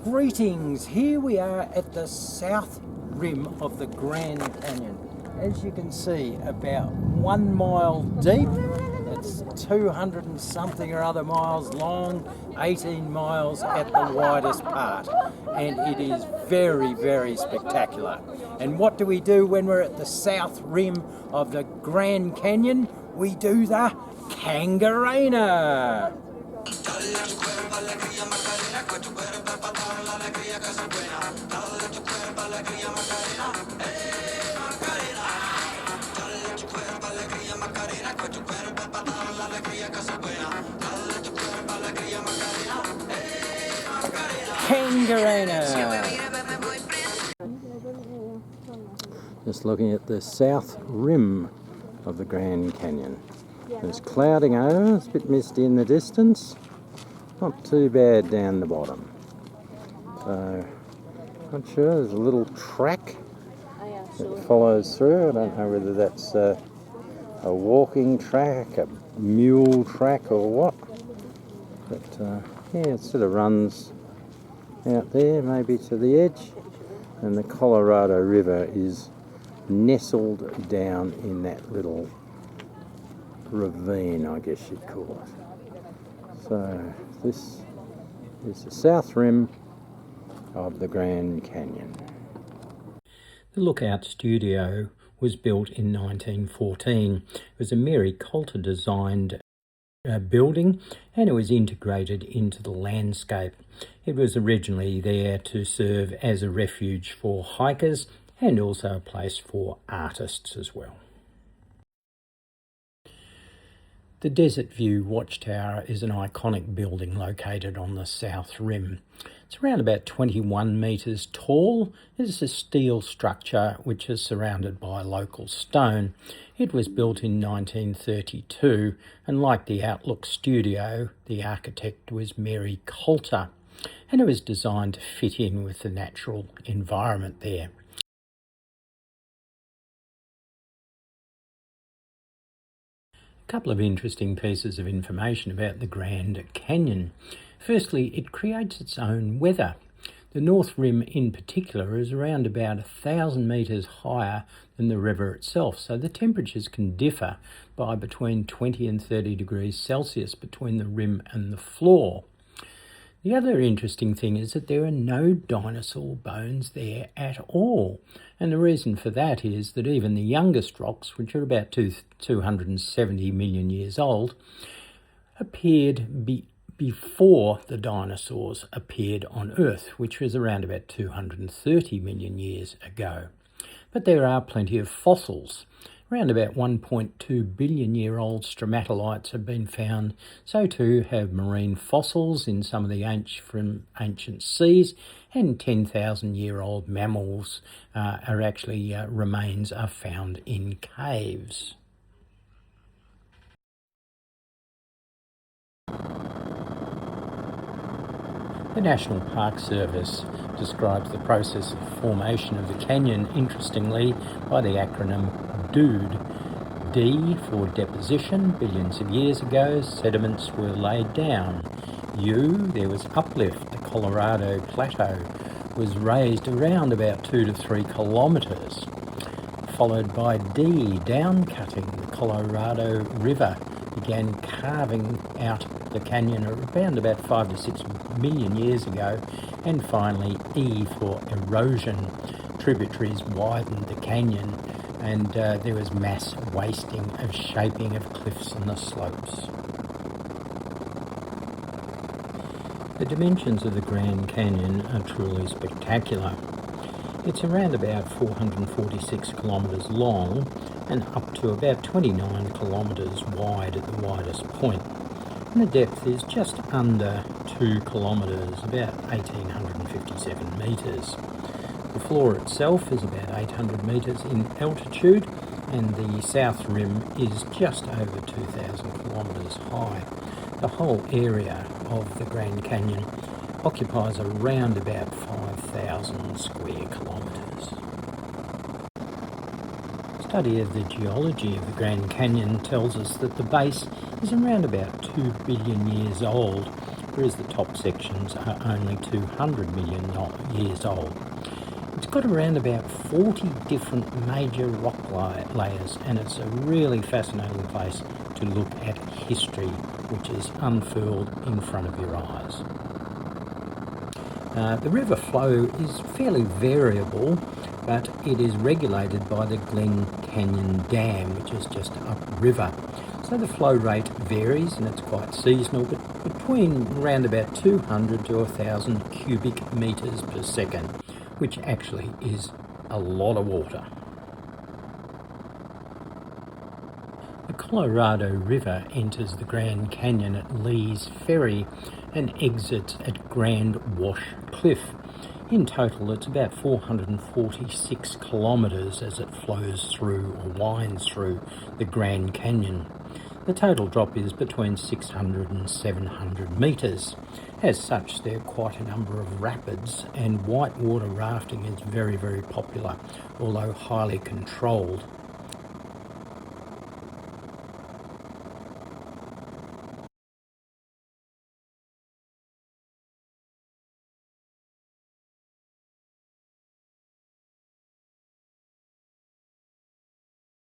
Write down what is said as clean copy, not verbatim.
Greetings! Here we are at the south rim of the Grand Canyon. As you can see, about 1 mile deep. It's 200 and something or other miles long, 18 miles at the widest part. And it is very, very spectacular. And what do we do when we're at the south rim of the Grand Canyon? We do the Kangarena. Kangarena. Just looking at the south rim of the Grand Canyon. There's clouding over, it's a bit misty in the distance. Not too bad down the bottom. So, not sure, there's a little track that follows through. I don't know whether that's a walking track, a mule track or what. But yeah, it sort of runs out there, maybe to the edge. And the Colorado River is nestled down in that little ravine, I guess you'd call it. So this is the south rim of the Grand Canyon. The Lookout Studio was built in 1914. It was a Mary Coulter designed building, and it was integrated into the landscape. It was originally there to serve as a refuge for hikers and also a place for artists as well. The Desert View Watchtower is an iconic building located on the south rim. It's around about 21 metres tall. It's a steel structure which is surrounded by local stone. It was built in 1932, and like the Outlook Studio, the architect was Mary Coulter, and it was designed to fit in with the natural environment there. A couple of interesting pieces of information about the Grand Canyon. Firstly, it creates its own weather. The North Rim in particular is around about 1,000 metres higher than the river itself, so the temperatures can differ by between 20 and 30 degrees Celsius between the rim and the floor. The other interesting thing is that there are no dinosaur bones there at all. And the reason for that is that even the youngest rocks, which are about 270 million years old, appeared before the dinosaurs appeared on Earth, which was around about 230 million years ago. But there are plenty of fossils. Around about 1.2 billion year old stromatolites have been found. So too have marine fossils in some of the from ancient seas, and 10,000 year old mammals remains are found in caves. The National Park Service describes the process of formation of the canyon, interestingly, by the acronym DOOD. D for deposition, billions of years ago, sediments were laid down. U, there was uplift, the Colorado Plateau was raised around about 2 to 3 kilometres. Followed by D, downcutting, the Colorado River began carving out the canyon around about 5 to 6 million years ago. And finally, E for erosion, tributaries widened the canyon, and there was mass wasting of shaping of cliffs and the slopes. The dimensions of the Grand Canyon are truly spectacular. It's around about 446 kilometres long and up to about 29 kilometres wide at the widest point. And the depth is just under 2 kilometres, about 1,857 metres. The floor itself is about 800 metres in altitude, and the south rim is just over 2,000 kilometres high. The whole area of the Grand Canyon occupies around about 5,000 square kilometres. Study of the geology of the Grand Canyon tells us that the base is around about 2 billion years old, whereas the top sections are only 200 million years old. It's got around about 40 different major rock layers, and it's a really fascinating place to look at history, which is unfurled in front of your eyes. The river flow is fairly variable, but it is regulated by the Glen Canyon Dam, which is just upriver. So the flow rate varies and it's quite seasonal, but between around about 200 to 1,000 cubic metres per second, which actually is a lot of water. The Colorado River enters the Grand Canyon at Lee's Ferry and exits at Grand Wash Cliff. In total, it's about 446 kilometres as it flows through or winds through the Grand Canyon. The total drop is between 600 and 700 metres. As such, there are quite a number of rapids, and whitewater rafting is very, very popular, although highly controlled.